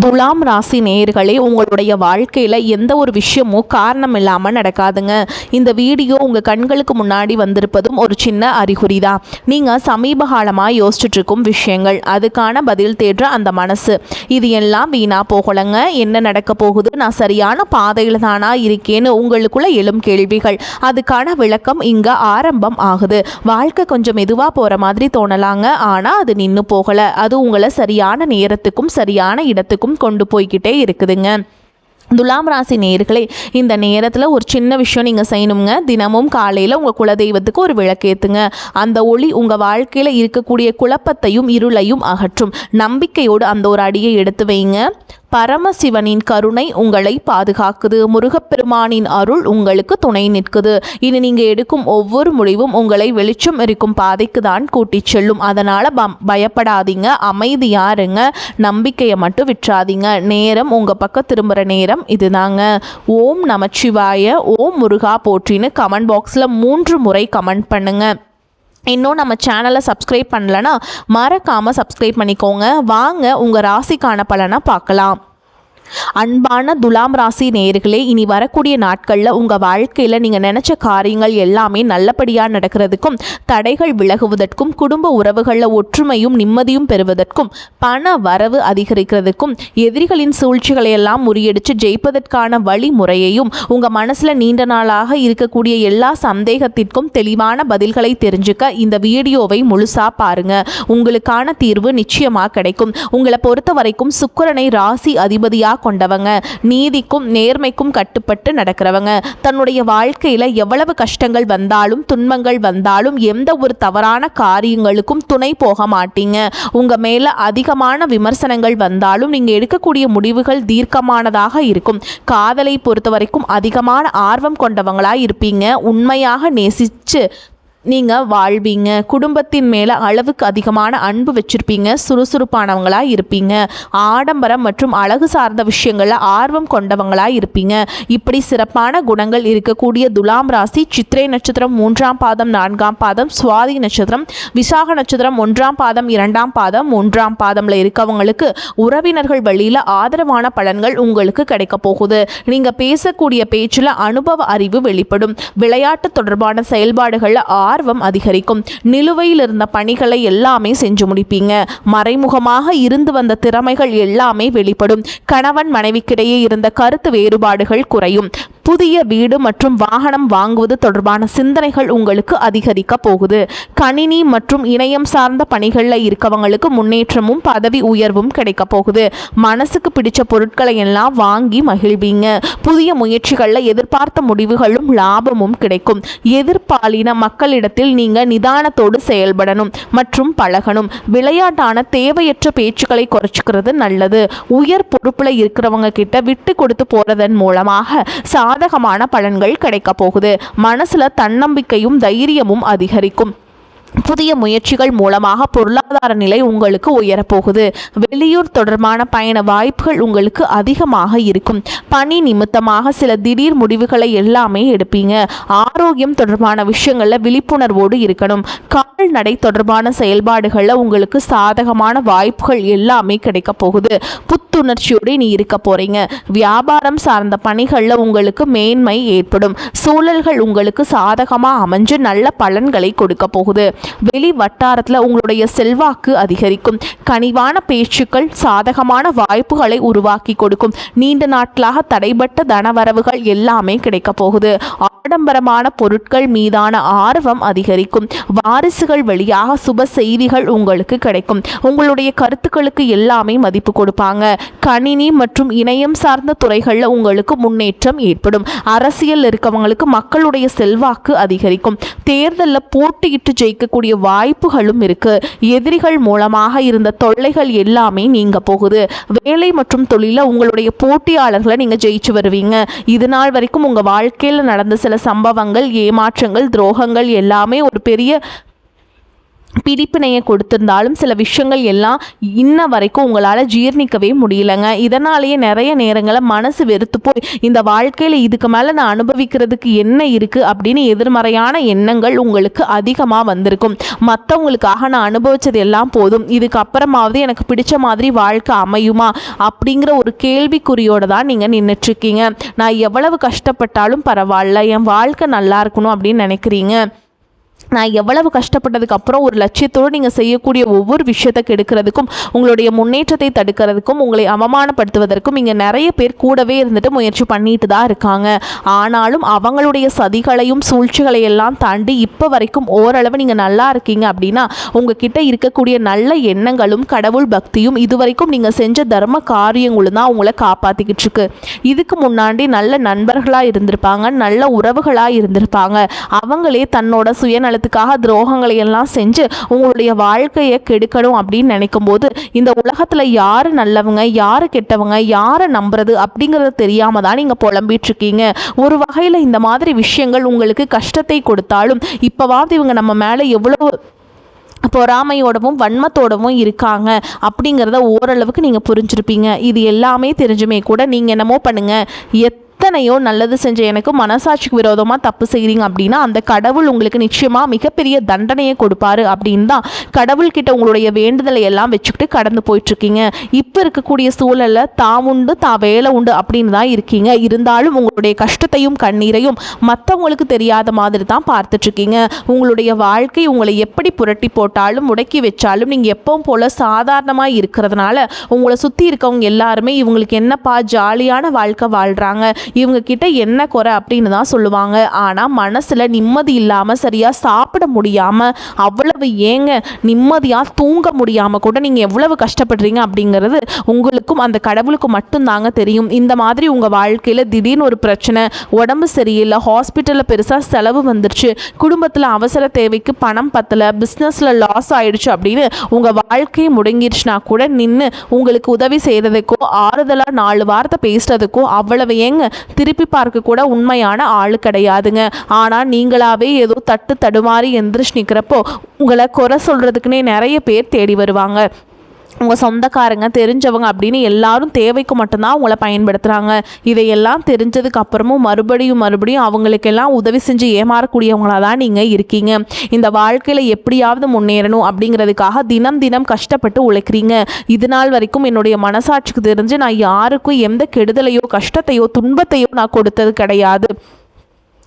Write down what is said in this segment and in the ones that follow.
துலாம் ராசி நேயர்களே, உங்களுடைய வாழ்க்கையில் எந்த ஒரு விஷயமும் காரணம் இல்லாமல் நடக்காதுங்க. இந்த வீடியோ உங்கள் கண்களுக்கு முன்னாடி வந்திருப்பதும் ஒரு சின்ன அறிகுறி தான். நீங்கள் சமீப காலமாக யோசிச்சுட்டு இருக்கும் விஷயங்கள், அதுக்கான பதில் தேடுற அந்த மனசு, இது எல்லாம் வீணாக போகலைங்க. என்ன நடக்க போகுது, நான் சரியான பாதையில் தானா இருக்கேன்னு உங்களுக்குள்ள எழும் கேள்விகள், அதுக்கான விளக்கம் இங்கே ஆரம்பம் ஆகுது. வாழ்க்கை கொஞ்சம் மெதுவாக போகிற மாதிரி தோணலாங்க, ஆனால் அது நின்று போகலை. அது உங்களை சரியான நேரத்துக்கும் சரியான இடத்துக்கும் கொண்டு போய்கிட்டே இருக்குதுங்க. துலாம் ராசி நேயர்களே, இந்த நேரத்தில் ஒரு சின்ன விஷயம் நீங்கள் செய்யணுங்க. தினமும் காலையில் உங்கள் குலதெய்வத்துக்கு ஒரு விளக்கேற்றுங்க. அந்த ஒளி உங்கள் வாழ்க்கையில் இருக்கக்கூடிய குழப்பத்தையும் இருளையும் அகற்றும். நம்பிக்கையோடு அந்த ஒரு அடியை எடுத்து வைங்க. பரமசிவனின் கருணை உங்களை பாதுகாக்குது. முருகப்பெருமானின் அருள் உங்களுக்கு துணை நிற்குது. இனி நீங்கள் எடுக்கும் ஒவ்வொரு முடிவும் உங்களை வெளிச்சம் இருக்கும் பாதைக்கு தான் கூட்டிச் செல்லும். அதனால் பயப்படாதீங்க, அமைதியாக இருங்க. நம்பிக்கையை மட்டும் விட்டுறாதீங்க. நேரம் உங்கள் பக்கம் திரும்புகிற நேரம் இதுதாங்க. ஓம் நமச்சிவாய, ஓம் முருகா போற்றின்னு கமெண்ட் பாக்ஸில் 3 முறை கமெண்ட் பண்ணுங்கள். இன்னும் நம்ம சேனலை சப்ஸ்கிரைப் பண்ணலன்னா மறக்காமல் சப்ஸ்கிரைப் பண்ணிக்கோங்க. வாங்க உங்கள் ராசிக்கான பலனை பார்க்கலாம். அன்பான துலாம் ராசி நேயர்களே, இனி வரக்கூடிய நாட்களில் உங்கள் வாழ்க்கையில் நீங்கள் நினச்ச காரியங்கள் எல்லாமே நல்லபடியாக நடக்கிறதுக்கும், தடைகள் விலகுவதற்கும், குடும்ப உறவுகளில் ஒற்றுமையும் நிம்மதியும் பெறுவதற்கும், பண வரவு அதிகரிக்கிறதுக்கும், எதிரிகளின் சூழ்ச்சிகளை எல்லாம் முறியடித்து ஜெயிப்பதற்கான வழிமுறையையும், உங்கள் மனசில் நீண்ட நாளாக இருக்கக்கூடிய எல்லா சந்தேகத்திற்கும் தெளிவான பதில்களை தெரிஞ்சுக்க இந்த வீடியோவை முழுசாக பாருங்கள். உங்களுக்கான தீர்வு நிச்சயமாக கிடைக்கும். உங்களை பொறுத்த வரைக்கும் சுக்கிரனை ராசி அதிபதியாக கொண்டவங்க, நீதிக்கும் நேர்மைக்கும் கட்டுப்பட்டு நடக்கிறவங்க, தன்னுடைய வாழ்க்கையில எவ்வளவு கஷ்டங்கள் வந்தாலும் துன்பங்கள் வந்தாலும் எந்த ஒரு தவறான காரியங்களுக்கும் துணை போக மாட்டீங்க. உங்க மேல அதிகமான விமர்சனங்கள் வந்தாலும் நீங்க எடுக்கக்கூடிய முடிவுகள் தீர்க்கமானதாக இருக்கும். காதலை பொறுத்த வரைக்கும் அதிகமான ஆர்வம் கொண்டவங்களாக இருப்பீங்க. உண்மையாக நேசிச்சு நீங்கள் வாழ்வீங்க. குடும்பத்தின் மேலே அளவுக்கு அதிகமான அன்பு வச்சுருப்பீங்க. சுறுசுறுப்பானவங்களாக இருப்பீங்க. ஆடம்பரம் மற்றும் அழகு சார்ந்த விஷயங்களில் ஆர்வம் கொண்டவங்களாக இருப்பீங்க. இப்படி சிறப்பான குணங்கள் இருக்கக்கூடிய துலாம் ராசி சித்திரை நட்சத்திரம் 3ஆம் பாதம் 4ஆம் பாதம், சுவாதி நட்சத்திரம், விசாக நட்சத்திரம் 1ஆம் பாதம் 2ஆம் பாதம் 3ஆம் பாதமில் இருக்கவங்களுக்கு உறவினர்கள் வழியில் ஆதரவான பலன்கள் உங்களுக்கு கிடைக்க போகுது. நீங்கள் பேசக்கூடிய பேச்சில் அனுபவ அறிவு வெளிப்படும். விளையாட்டு தொடர்பான செயல்பாடுகளில் ஆர்வம் அதிகரிக்கும். நிலுவையில் இருந்த பணிகளை எல்லாமே செஞ்சு முடிப்பீங்க. மறைமுகமாக இருந்து வந்த திறமைகள் எல்லாமே வெளிப்படும். கணவன் மனைவிக்கிடையே இருந்த கருத்து வேறுபாடுகள் குறையும். புதிய வீடு மற்றும் வாகனம் வாங்குவது தொடர்பான சிந்தனைகள் உங்களுக்கு அதிகரிக்க போகுது. கணினி மற்றும் இணையம் சார்ந்த பணிகளில் இருக்கவங்களுக்கு முன்னேற்றமும் பதவி உயர்வும் கிடைக்க போகுது. மனசுக்கு பிடிச்ச பொருட்களை எல்லாம் வாங்கி மகிழ்வீங்க. புதிய முயற்சிகளில் எதிர்பார்த்த முடிவுகளும் லாபமும் கிடைக்கும். எதிர்பாலின மக்களிடத்தில் நீங்கள் நிதானத்தோடு செயல்படணும் மற்றும் பழகணும். விளையாட்டான தேவையற்ற பேச்சுக்களை குறைச்சிக்கிறது நல்லது. உயர் பொறுப்பில் இருக்கிறவங்க கிட்ட விட்டு கொடுத்து போறதன் மூலமாக சாதகமான பலன்கள் கிடைக்க போகுது. மனசுல தன்னம்பிக்கையும் தைரியமும் அதிகரிக்கும். புதிய முயற்சிகள் மூலமாக பொருளாதார நிலை உங்களுக்கு உயரப்போகுது. வெளியூர் தொடர்பான பயண வாய்ப்புகள் உங்களுக்கு அதிகமாக இருக்கும். பணி நிமித்தமாக சில திடீர் முடிவுகளை எல்லாமே எடுப்பீங்க. ஆரோக்கியம் தொடர்பான விஷயங்களில் விழிப்புணர்வோடு இருக்கணும். கால்நடை தொடர்பான செயல்பாடுகளில் உங்களுக்கு சாதகமான வாய்ப்புகள் எல்லாமே கிடைக்க போகுது. புத்துணர்ச்சியோடு நீ இருக்க போறீங்க. வியாபாரம் சார்ந்த பணிகளில் உங்களுக்கு மேன்மை ஏற்படும். சூழல்கள் உங்களுக்கு சாதகமாக அமைஞ்சு நல்ல பலன்களை கொடுக்க போகுது. வெளி வட்டாரத்தில் உங்களுடைய செல்வாக்கு அதிகரிக்கும். கனிவான பேச்சுக்கள் சாதகமான வாய்ப்புகளை உருவாக்கி கொடுக்கும். நீண்ட நாட்களாக தடைபட்ட தனவரவுகள் எல்லாமே கிடைக்க போகுது. ஆடம்பரமான பொருட்கள் மீதான ஆர்வம் அதிகரிக்கும். வாரிசுகள் வழியாக சுப செய்திகள் உங்களுக்கு கிடைக்கும். உங்களுடைய கருத்துக்களுக்கு எல்லாமே மதிப்பு கொடுப்பாங்க. கணினி மற்றும் இணையம் சார்ந்த துறைகளில் உங்களுக்கு முன்னேற்றம் ஏற்படும். அரசியல் இருக்கவங்களுக்கு மக்களுடைய செல்வாக்கு அதிகரிக்கும். தேர்தலில் போட்டியிட்டு ஜெயிக்கக்கூடிய வாய்ப்புகளும் இருக்கு. எதிரிகள் மூலமாக இருந்த தொல்லைகள் எல்லாமே நீங்க போகுது. வேலை மற்றும் தொழில உங்களுடைய போட்டியாளர்களை நீங்க ஜெயிச்சு வருவீங்க. இது நாள் வரைக்கும் உங்க வாழ்க்கையில் நடந்த சில சம்பவங்கள், ஏமாற்றங்கள், துரோகங்கள் எல்லாமே ஒரு பெரிய பிடிப்பினையை கொடுத்திருந்தாலும் சில விஷயங்கள் எல்லாம் இன்ன வரைக்கும் உங்களால் ஜீர்ணிக்கவே முடியலங்க. இதனாலேயே நிறைய நேரங்களில் மனசு வெறுத்து போய் இந்த வாழ்க்கையில் இதுக்கு மேலே நான் அனுபவிக்கிறதுக்கு என்ன இருக்குது அப்படின்னு எதிர்மறையான எண்ணங்கள் உங்களுக்கு அதிகமாக வந்திருக்கும். மற்றவங்களுக்காக நான் அனுபவித்தது எல்லாம் போதும், இதுக்கப்புறமாவது எனக்கு பிடிச்ச மாதிரி வாழ்க்கை அமையுமா அப்படிங்கிற ஒரு கேள்விக்குறியோடு தான் நீங்கள் நின்றுட்டுருக்கீங்க. நான் எவ்வளவு கஷ்டப்பட்டாலும் பரவாயில்ல, என் வாழ்க்கை நல்லா இருக்கணும் அப்படின்னு நினைக்கிறீங்க. நான் எவ்வளவு கஷ்டப்பட்டதுக்கு அப்புறம் ஒரு லட்சியத்தோடு நீங்கள் செய்யக்கூடிய ஒவ்வொரு விஷயத்தை கெடுக்கிறதுக்கும் உங்களுடைய முன்னேற்றத்தை தடுக்கிறதுக்கும் உங்களை அவமானப்படுத்துவதற்கும் இங்கே நிறைய பேர் கூடவே இருந்துட்டு முயற்சி பண்ணிட்டு தான் இருக்காங்க. ஆனாலும் அவங்களுடைய சதிகளையும் சூழ்ச்சிகளை எல்லாம் தாண்டி இப்போ வரைக்கும் ஓரளவு நீங்கள் நல்லா இருக்கீங்க அப்படின்னா உங்ககிட்ட இருக்கக்கூடிய நல்ல எண்ணங்களும் கடவுள் பக்தியும் இதுவரைக்கும் நீங்கள் செஞ்ச தர்ம காரியங்களும் தான் உங்களை காப்பாற்றிக்கிட்டு இருக்கு. இதுக்கு முன்னாடி நல்ல நண்பர்களாக இருந்திருப்பாங்க, நல்ல உறவுகளாக இருந்திருப்பாங்க. அவங்களே தன்னோட சுயநலத்துக்காக துரோகங்களை எல்லாம் செஞ்சு உங்களுடைய வாழ்க்கையை கெடுக்கணும் அப்படின்னு நினைக்கும் போது இந்த உலகத்தில் யாரு நல்லவங்க யாரு கெட்டவங்க யாரை நம்புறது அப்படிங்கிறது தெரியாம தான் நீங்கள் புலம்பிட்டு இருக்கீங்க. ஒரு வகையில் இந்த மாதிரி விஷயங்கள் உங்களுக்கு கஷ்டத்தை கொடுத்தாலும் இப்போவாவது இவங்க நம்ம மேலே எவ்வளோ பொறாமையோடவும் வன்மத்தோடவும் இருக்காங்க அப்படிங்கிறத ஓரளவுக்கு நீங்கள் புரிஞ்சிருப்பீங்க. இது எல்லாமே தெரிஞ்சுமே கூட நீங்கள் என்னமோ பண்ணுங்கள், எத்தனையோ நல்லது செஞ்ச எனக்கு மனசாட்சிக்கு விரோதமாக தப்பு செய்கிறீங்க அப்படின்னா அந்த கடவுள் உங்களுக்கு நிச்சயமாக மிகப்பெரிய தண்டனையை கொடுப்பாரு அப்படின்னு தான் கடவுள்கிட்ட உங்களுடைய வேண்டுதலை எல்லாம் வச்சுக்கிட்டு கடந்து போயிட்டுருக்கீங்க. இப்போ இருக்கக்கூடிய சூழலில் தான் உண்டு தான் வேலை உண்டு அப்படின்னு தான் இருக்கீங்க. இருந்தாலும் உங்களுடைய கஷ்டத்தையும் கண்ணீரையும் மற்றவங்களுக்கு தெரியாத மாதிரி தான் பார்த்துட்ருக்கீங்க. உங்களுடைய வாழ்க்கை உங்களை எப்படி புரட்டி போட்டாலும் முடக்கி வச்சாலும் நீங்கள் எப்பவும் போல் சாதாரணமாக இருக்கிறதுனால உங்களை சுற்றி இருக்கவங்க எல்லாருமே இவங்களுக்கு என்னப்பா ஜாலியான வாழ்க்கை வாழ்கிறாங்க, இவங்க கிட்ட என்ன குறை அப்படின்னு தான் சொல்லுவாங்க. ஆனால் மனசில் நிம்மதி இல்லாமல் சரியாக சாப்பிட முடியாமல் அவ்வளவு ஏங்க நிம்மதியாக தூங்க முடியாமல் கூட நீங்கள் எவ்வளவு கஷ்டப்படுறீங்க அப்படிங்கிறது உங்களுக்கும் அந்த கடவுளுக்கும் மட்டும்தாங்க தெரியும். இந்த மாதிரி உங்கள் வாழ்க்கையில் திடீர்னு ஒரு பிரச்சனை, உடம்பு சரியில்லை, ஹாஸ்பிட்டலில் பெருசாக செலவு வந்துருச்சு, குடும்பத்தில் அவசர தேவைக்கு பணம் பத்தலை, பிஸ்னஸில் லாஸ் ஆயிடுச்சு அப்படின்னு உங்கள் வாழ்க்கையை முடங்கிடுச்சுனா கூட நின்று உங்களுக்கு உதவி செய்கிறதுக்கோ ஆறுதலாக 4 வார்த்தை பேசுகிறதுக்கோ அவ்வளவு ஏங்க திருப்பி பார்க்க கூட உண்மையான ஆள் கிடையாதுங்க. ஆனால் நீங்களாவே ஏதோ தட்டு தடுமாறி எந்திரிச்சு நிற்கிறப்போ உங்களை குறை சொல்கிறதுக்குன்னே நிறைய பேர் தேடி வருவாங்க. உங்கள் சொந்தக்காரங்க தெரிஞ்சவங்க அப்படின்னு எல்லாரும் தேவைக்கு மட்டும்தான் உங்களை பயன்படுத்துகிறாங்க. இதையெல்லாம் தெரிஞ்சதுக்கு அப்புறமும் மறுபடியும் அவங்களுக்கெல்லாம் உதவி செஞ்சு ஏமாறக்கூடியவங்களாக தான் நீங்கள் இருக்கீங்க. இந்த வாழ்க்கையில் எப்படியாவது முன்னேறணும் அப்படிங்கிறதுக்காக தினம் தினம் கஷ்டப்பட்டு உழைக்கிறீங்க. இது நாள் வரைக்கும் என்னுடைய மனசாட்சிக்கு தெரிஞ்சு நான் யாருக்கும் எந்த கெடுதலையோ கஷ்டத்தையோ துன்பத்தையோ நான் கொடுத்தது கிடையாது,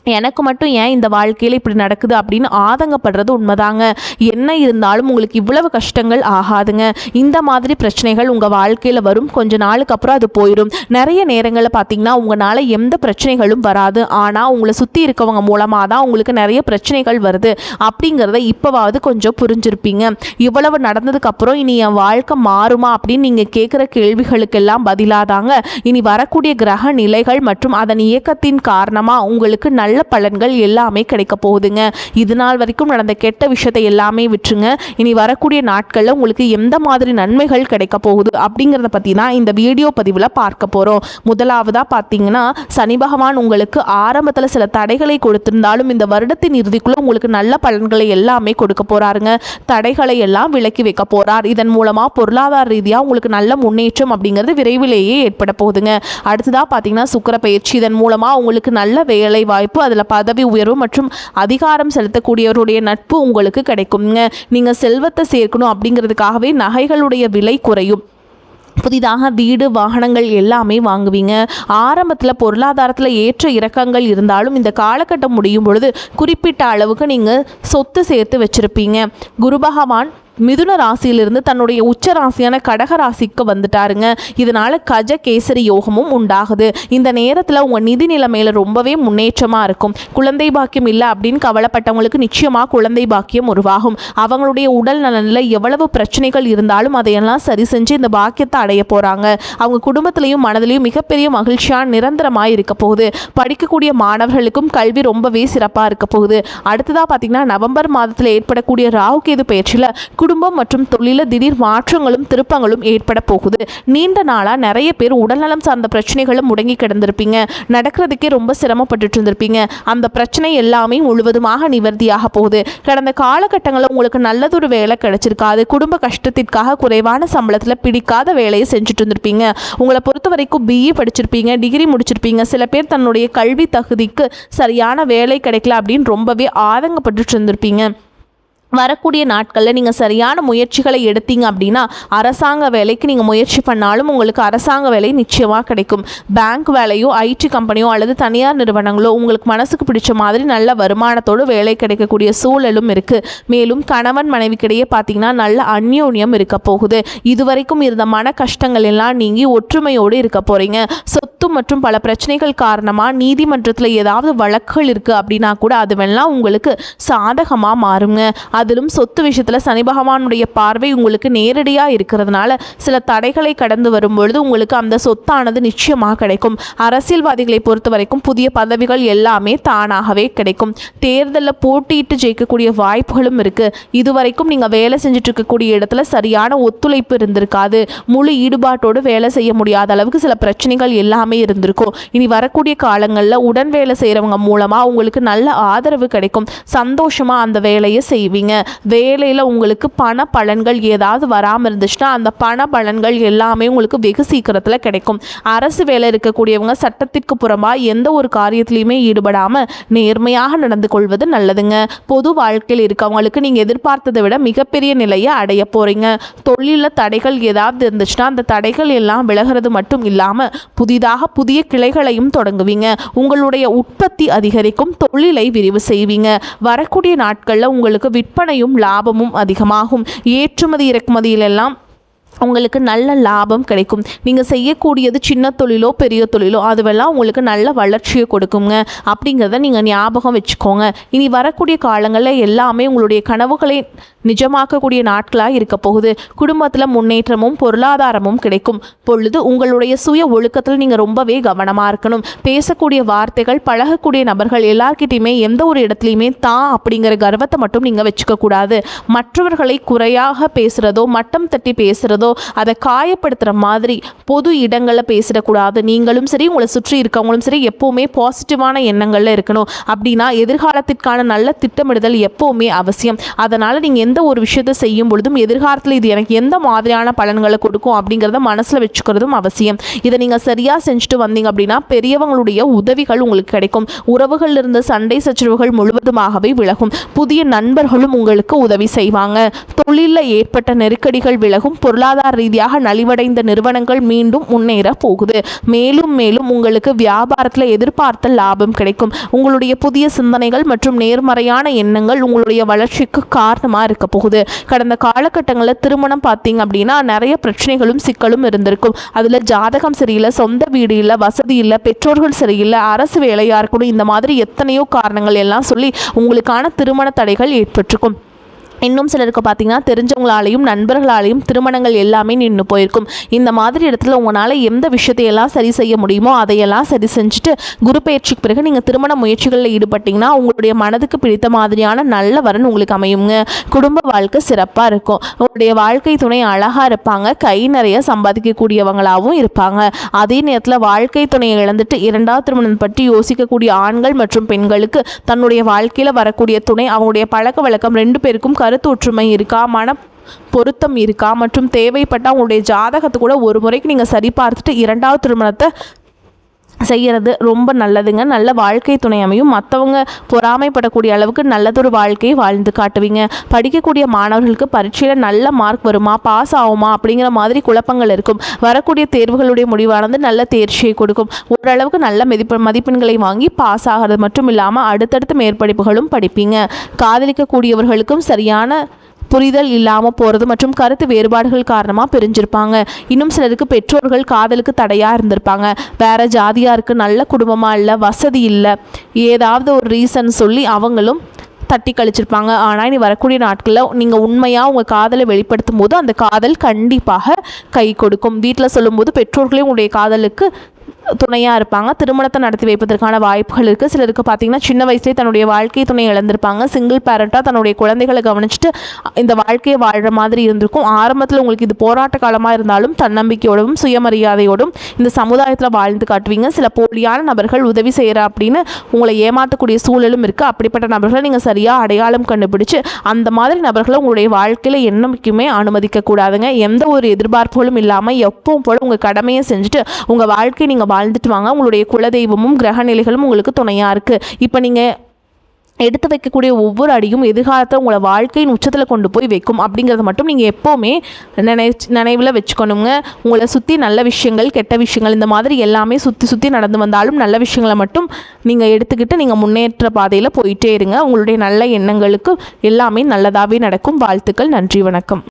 எனக்கு மட்டும் ஏன் இந்த வாழ்க்கையில் இப்படி நடக்குது அப்படின்னு ஆதங்கப்படுறது உண்மைதாங்க. என்ன இருந்தாலும் உங்களுக்கு இவ்வளவு கஷ்டங்கள் ஆகாதுங்க. இந்த மாதிரி பிரச்சனைகள் உங்கள் வாழ்க்கையில் வரும், கொஞ்ச நாளுக்கு அப்புறம் அது போயிடும். நிறைய நேரங்களில் பார்த்தீங்கன்னா உங்களால் எந்த பிரச்சனைகளும் வராது, ஆனால் உங்களை சுற்றி இருக்கவங்க மூலமாக தான் உங்களுக்கு நிறைய பிரச்சனைகள் வருது அப்படிங்கிறத இப்போவாவது கொஞ்சம் புரிஞ்சிருப்பீங்க. இவ்வளவு நடந்ததுக்கப்புறம் இனி என் வாழ்க்கை மாறுமா அப்படின்னு நீங்கள் கேட்குற கேள்விகளுக்கெல்லாம் பதிலாதாங்க இனி வரக்கூடிய கிரக நிலைகள் மற்றும் அதன் இயக்கத்தின் காரணமாக உங்களுக்கு நல்ல பலன்கள் எல்லாமே கிடைக்க போகுதுங்க. இது நாள் வரைக்கும் நடந்த கெட்ட விஷயத்தை எல்லாமே விட்டுருங்க. இனி வரக்கூடிய நாட்களில் உங்களுக்கு எந்த மாதிரி நன்மைகள் கிடைக்க போகுது அப்படிங்கிறத பற்றி தான் இந்த வீடியோ பதிவில் பார்க்க போகிறோம். முதலாவதாக பார்த்தீங்கன்னா சனி பகவான் உங்களுக்கு ஆரம்பத்தில் சில தடைகளை கொடுத்திருந்தாலும் இந்த வருடத்தின் இறுதிக்குள்ளே உங்களுக்கு நல்ல பலன்களை எல்லாமே கொடுக்க போகிறாருங்க. தடைகளை எல்லாம் விலக்கி வைக்க போகிறார். இதன் மூலமாக பொருளாதார ரீதியாக உங்களுக்கு நல்ல முன்னேற்றம் அப்படிங்கிறது விரைவிலேயே ஏற்பட போகுதுங்க. அடுத்ததாக பார்த்தீங்கன்னா சுக்கிர பயிற்சி, இதன் மூலமாக உங்களுக்கு நல்ல வேலை வாய்ப்பு, அதில் பதவி உயர்வு மற்றும் அதிகாரம் செலுத்தக்கூடியவருடைய நட்பு உங்களுக்கு கிடைக்குங்க. நீங்கள் செல்வத்தை சேர்க்கணும் அப்படிங்கிறதுக்காகவே நகைகளுடைய விலை குறையும். புதிதாக வீடு வாகனங்கள் எல்லாமே வாங்குவீங்க. ஆரம்பத்தில் பொருளாதாரத்தில் ஏற்ற இறக்கங்கள் இருந்தாலும் இந்த காலகட்டம் முடியும் பொழுது குறிப்பிட்ட அளவுக்கு நீங்கள் சொத்து சேர்த்து வச்சுருப்பீங்க. குரு பகவான் மிதுன ராசியிலிருந்து தன்னுடைய உச்ச ராசியான கடக ராசிக்கு வந்துட்டாருங்க. இதனால கஜ கேசரி யோகமும் உண்டாகுது. இந்த நேரத்தில் உங்கள் நிதி நிலைமையில் ரொம்பவே முன்னேற்றமாக இருக்கும். குழந்தை பாக்கியம் இல்லை அப்படின்னு கவலைப்பட்டவங்களுக்கு நிச்சயமாக குழந்தை பாக்கியம் உருவாகும். அவங்களுடைய உடல் நலனில் எவ்வளவு பிரச்சனைகள் இருந்தாலும் அதையெல்லாம் சரி செஞ்சு இந்த பாக்கியத்தை அடைய போகிறாங்க. அவங்க குடும்பத்திலையும் மனதிலையும் மிகப்பெரிய மகிழ்ச்சியாக நிரந்தரமாக இருக்க போகுது. படிக்கக்கூடிய மாணவர்களுக்கும் கல்வி ரொம்பவே சிறப்பாக இருக்க போகுது. அடுத்ததாக பார்த்தீங்கன்னா நவம்பர் மாதத்தில் ஏற்படக்கூடிய ராகு கேது பயிற்சியில் குடும்பம் மற்றும் தொழில திடீர் மாற்றங்களும் திருப்பங்களும் ஏற்பட போகுது. நீண்ட நாளாக நிறைய பேர் உடல்நலம் சார்ந்த பிரச்சனைகளும் முடங்கி கிடந்திருப்பீங்க. நடக்கிறதுக்கே ரொம்ப சிரமப்பட்டுட்டு இருந்திருப்பீங்க. அந்த பிரச்சனை எல்லாமே முழுவதுமாக நிவர்த்தியாக போகுது. கடந்த காலகட்டங்களில் உங்களுக்கு நல்லதொரு வேலை கிடைச்சிருக்காது. குடும்ப கஷ்டத்திற்காக குறைவான சம்பளத்தில் பிடிக்காத வேலையை செஞ்சுட்டு இருந்திருப்பீங்க. உங்களை பொறுத்த வரைக்கும் பிஇ படிச்சிருப்பீங்க, டிகிரி முடிச்சிருப்பீங்க. சில பேர் தன்னுடைய கல்வி தகுதிக்கு சரியான வேலை கிடைக்கல அப்படின்னு ரொம்பவே ஆதங்கப்பட்டுட்டு இருந்திருப்பீங்க. வரக்கூடிய நாட்களில் நீங்கள் சரியான முயற்சிகளை எடுத்தீங்க அப்படின்னா அரசாங்க வேலைக்கு நீங்கள் முயற்சி பண்ணாலும் உங்களுக்கு அரசாங்க வேலை நிச்சயமாக கிடைக்கும். பேங்க் வேலையோ, ஐடி கம்பெனியோ அல்லது தனியார் நிறுவனங்களோ உங்களுக்கு மனசுக்கு பிடிச்ச மாதிரி நல்ல வருமானத்தோடு வேலை கிடைக்கக்கூடிய சூழலும் இருக்குது. மேலும் கணவன் மனைவிக்கிடையே பார்த்தீங்கன்னா நல்ல அந்யோன்யம் இருக்க போகுது. இதுவரைக்கும் இருந்த மன கஷ்டங்கள் எல்லாம் நீங்கி ஒற்றுமையோடு இருக்க போகிறீங்க. சொத்து மற்றும் பல பிரச்சனைகள் காரணமாக நீதிமன்றத்தில் ஏதாவது வழக்குகள் இருக்குது அப்படின்னா கூட அதுவெல்லாம் உங்களுக்கு சாதகமாக மாறுங்க. அதிலும் சொத்து விஷயத்தில் சனி பகவானுடைய பார்வை உங்களுக்கு நேரடியாக இருக்கிறதுனால சில தடைகளை கடந்து வரும்பொழுது உங்களுக்கு அந்த சொத்தானது நிச்சயமாக கிடைக்கும். அரசியல்வாதிகளை பொறுத்த வரைக்கும் புதிய பதவிகள் எல்லாமே தானாகவே கிடைக்கும். தேர்தலில் போட்டியிட்டு ஜெயிக்கக்கூடிய வாய்ப்புகளும் இருக்குது. இதுவரைக்கும் நீங்கள் வேலை செஞ்சுட்டு இருக்கக்கூடிய இடத்துல சரியான ஒத்துழைப்பு இருந்திருக்காது. முழு ஈடுபாட்டோடு வேலை செய்ய முடியாத அளவுக்கு சில பிரச்சனைகள் எல்லாமே இருந்திருக்கும். இனி வரக்கூடிய காலங்களில் உடன் வேலை செய்கிறவங்க மூலமாக உங்களுக்கு நல்ல ஆதரவு கிடைக்கும். சந்தோஷமாக அந்த வேலையை செய்வீங்க. வேலையில் உங்களுக்கு பண பலன்கள் ஏதாவது வராமல் இருந்துச்சுன்னா அந்த பண பலன்கள் எல்லாமே உங்களுக்கு வெகு சீக்கிரத்தில் கிடைக்கும். அரசு வேலை இருக்கக்கூடியவங்க சட்டத்திற்கு புறம்பாக எந்த ஒரு காரியத்திலையுமே ஈடுபடாமல் நேர்மையாக நடந்து கொள்வது நல்லதுங்க. பொது வாழ்க்கையில் இருக்கவங்களுக்கு நீங்கள் எதிர்பார்த்ததை விட மிகப்பெரிய நிலையை அடைய போகிறீங்க. தொழிலில் தடைகள் ஏதாவது இருந்துச்சுன்னா அந்த தடைகள் எல்லாம் விலகிறது மட்டும் இல்லாமல் புதிதாக புதிய கிளைகளையும் தொடங்குவீங்க. உங்களுடைய உற்பத்தி அதிகரிக்கும். தொழிலை விரிவு செய்வீங்க. வரக்கூடிய நாட்களில் உங்களுக்கு விற்பனையும் லாபமும் அதிகமாகும். ஏற்றுமதி இறக்குமதியிலெல்லாம் உங்களுக்கு நல்ல லாபம் கிடைக்கும். நீங்கள் செய்யக்கூடியது சின்ன தொழிலோ பெரிய தொழிலோ அதுவெல்லாம் உங்களுக்கு நல்ல வளர்ச்சியை கொடுக்குங்க. அப்படிங்கிறத நீங்கள் ஞாபகம் வச்சுக்கோங்க. இனி வரக்கூடிய காலங்களில் எல்லாமே உங்களுடைய கனவுகளை நிஜமாக்கக்கூடிய நாட்களாக இருக்க போகுது. குடும்பத்தில் முன்னேற்றமும் பொருளாதாரமும் கிடைக்கும் பொழுது உங்களுடைய சுய ஒழுக்கத்தில் நீங்கள் ரொம்பவே கவனமாக இருக்கணும். பேசக்கூடிய வார்த்தைகள், பழகக்கூடிய நபர்கள் எல்லார்கிட்டையுமே எந்த ஒரு இடத்துலையுமே தான் அப்படிங்கிற கர்வத்தை மட்டும் நீங்கள் வச்சுக்கக்கூடாது. மற்றவர்களை குறையாக பேசுகிறதோ, மட்டம் தட்டி பேசுகிறதோ, அதை காயப்படுத்துகிற மாதிரி பொது இடங்களில் பேசிடக்கூடாது. நீங்களும் சரி, உங்களை சுற்றி இருக்கவங்களும் சரி எப்போவுமே பாசிட்டிவான எண்ணங்களில் இருக்கணும். அப்படின்னா எதிர்காலத்திற்கான நல்ல திட்டமிடுதல் எப்போவுமே அவசியம். அதனால் நீங்கள் எந்த ஒரு விஷயத்தை செய்யும் பொழுதும் எதிர்காலத்தில் இது எனக்கு எந்த மாதிரியான பலன்களை கொடுக்கும் அப்படிங்கிறத மனசில் வச்சுக்கிறதும் அவசியம். இதை நீங்கள் சரியாக செஞ்சுட்டு வந்தீங்க அப்படின்னா பெரியவங்களுடைய உதவிகள் உங்களுக்கு கிடைக்கும். உறவுகளில் இருந்த சண்டை சச்சரவுகள் முழுவதுமாகவே விலகும். புதிய நண்பர்களும் உங்களுக்கு உதவி செய்வாங்க. தொழிலில் ஏற்பட்ட நெருக்கடிகள் விலகும். பொருளாதார ரீதியாக நலிவடைந்த நிறுவனங்கள் மீண்டும் முன்னேற போகுது. மேலும் மேலும் உங்களுக்கு வியாபாரத்தில் எதிர்பார்த்த லாபம் கிடைக்கும். உங்களுடைய புதிய சிந்தனைகள் மற்றும் நேர்மறையான எண்ணங்கள் உங்களுடைய வளர்ச்சிக்கு காரணமாக இருக்க போகுது. கடந்த காலகட்டங்களில் திருமணம் பார்த்தீங்க அப்படின்னா நிறைய பிரச்சனைகளும் சிக்கலும் இருந்திருக்கும். அதில் ஜாதகம் சரியில்லை, சொந்த வீடு இல்லை, வசதி இல்லை, பெற்றோர்கள் சரியில்லை, அரசு வேலையாக இருக்கணும், இந்த மாதிரி எத்தனையோ காரணங்கள் எல்லாம் சொல்லி உங்களுக்கான திருமண தடைகள் ஏற்பட்டிருக்கும். இன்னும் சிலருக்கு பார்த்தீங்கன்னா தெரிஞ்சவங்களாலையும் நண்பர்களாலையும் திருமணங்கள் எல்லாமே நின்று போயிருக்கும். இந்த மாதிரி இடத்துல உங்களால் எந்த விஷயத்தையெல்லாம் சரி செய்ய முடியுமோ அதையெல்லாம் சரி செஞ்சுட்டு குரு பயிற்சிக்கு பிறகு நீங்கள் திருமண முயற்சிகளில் ஈடுபட்டிங்கன்னா உங்களுடைய மனதுக்கு பிடித்த மாதிரியான நல்ல வரன் உங்களுக்கு அமையுங்க. குடும்ப வாழ்க்கை சிறப்பாக இருக்கும். உங்களுடைய வாழ்க்கை துணை அழகாக இருப்பாங்க. கை நிறைய சம்பாதிக்கக்கூடியவங்களாகவும் இருப்பாங்க. அதே நேரத்தில் வாழ்க்கை துணையை இழந்துட்டு இரண்டாவது திருமணம் பற்றி யோசிக்கக்கூடிய ஆண்கள் மற்றும் பெண்களுக்கு தன்னுடைய வாழ்க்கையில் வரக்கூடிய துணை அவங்களுடைய பழக்க வழக்கம் ரெண்டு பேருக்கும் கருத்து ஒற்றுமை இருக்கா, மன பொருத்தம் இருக்கா மற்றும் தேவைப்பட்ட உங்களுடைய ஜாதகத்தை கூட ஒரு முறைக்கு நீங்கள் சரி பார்த்துட்டு இரண்டாவது திருமணத்தை செய்கிறது ரொம்ப நல்லதுங்க. நல்ல வாழ்க்கை துணை அமையும். மற்றவங்க பொறாமைப்படக்கூடிய அளவுக்கு நல்லதொரு வாழ்க்கையை வாழ்ந்து காட்டுவீங்க. படிக்கக்கூடிய மாணவர்களுக்கு பரீட்சையில் நல்ல மார்க் வருமா, பாஸ் ஆகுமா அப்படிங்கிற மாதிரி குழப்பங்கள் இருக்கும். வரக்கூடிய தேர்வுகளுடைய முடிவானது நல்ல தேர்ச்சியை கொடுக்கும். ஓரளவுக்கு நல்ல மதிப்பெண்களை வாங்கி பாஸ் ஆகிறது மட்டும் இல்லாமல் அடுத்தடுத்து மேற்படிப்புகளும் படிப்பீங்க. காதலிக்கக்கூடியவர்களுக்கும் சரியான புரிதல் இல்லாமல் போகிறது மற்றும் கருத்து வேறுபாடுகள் காரணமாக பிரிஞ்சிருப்பாங்க. இன்னும் சிலருக்கு பெற்றோர்கள் காதலுக்கு தடையாக இருந்திருப்பாங்க. வேறு ஜாதியாக இருக்குது, நல்ல குடும்பமாக இல்லை, வசதி இல்லை, ஏதாவது ஒரு ரீசன் சொல்லி அவங்களும் தட்டி கழிச்சிருப்பாங்க. ஆனால் இனி வரக்கூடிய நாட்களில் நீங்கள் உண்மையாக உங்கள் காதலை வெளிப்படுத்தும் போது அந்த காதல் கண்டிப்பாக கை கொடுக்கும். வீட்டில் சொல்லும்போது பெற்றோர்களே உங்களுடைய காதலுக்கு துணையாக இருப்பாங்க. திருமணத்தை நடத்தி வைப்பதற்கான வாய்ப்புகள் இருக்குது. சிலருக்கு பார்த்திங்கன்னா சின்ன வயசுலேயே தன்னுடைய வாழ்க்கை துணையை இழந்திருப்பாங்க. சிங்கிள் பேரண்ட்டாக தன்னுடைய குழந்தைகளை கவனிச்சுட்டு இந்த வாழ்க்கையை வாழ்கிற மாதிரி இருந்திருக்கும். ஆரம்பத்தில் உங்களுக்கு இது போராட்ட காலமாக இருந்தாலும் தன்னம்பிக்கையோடும் சுயமரியாதையோடும் இந்த சமுதாயத்தில் வாழ்ந்து காட்டுவீங்க. சில போலியான நபர்கள் உதவி செய்கிற அப்படின்னு உங்களை ஏமாற்றக்கூடிய சூழலும் இருக்குது. அப்படிப்பட்ட நபர்களை நீங்கள் சரியாக அடையாளம் கண்டுபிடிச்சு அந்த மாதிரி நபர்களை உங்களுடைய வாழ்க்கையில் என்னைக்குமே அனுமதிக்கக்கூடாதுங்க. எந்த ஒரு எதிர்பார்ப்புகளும் இல்லாமல் எப்பவும் போல் உங்கள் கடமையை செஞ்சுட்டு உங்கள் வாழ்க்கையை நீங்கள் வாழ்ந்துட்டு வாங்க. உங்களுடைய குலதெய்வமும் கிரக நிலைகளும் உங்களுக்கு துணையாக இருக்குது. இப்போ நீங்கள் எடுத்து வைக்கக்கூடிய ஒவ்வொரு அடியும் எதிர்காலத்தில் உங்களை வாழ்க்கையின் உச்சத்தில் கொண்டு போய் வைக்கும் அப்படிங்கிறத மட்டும் நீங்கள் எப்போவுமே நினைவில் வச்சுக்கணுங்க. உங்களை சுற்றி நல்ல விஷயங்கள் கெட்ட விஷயங்கள் இந்த மாதிரி எல்லாமே சுற்றி நடந்து வந்தாலும் நல்ல விஷயங்களை மட்டும் நீங்கள் எடுத்துக்கிட்டு நீங்கள் முன்னேற்ற பாதையில் போயிட்டே இருங்க. உங்களுடைய நல்ல எண்ணங்களுக்கு எல்லாமே நல்லதாகவே நடக்கும். வாழ்த்துக்கள். நன்றி. வணக்கம்.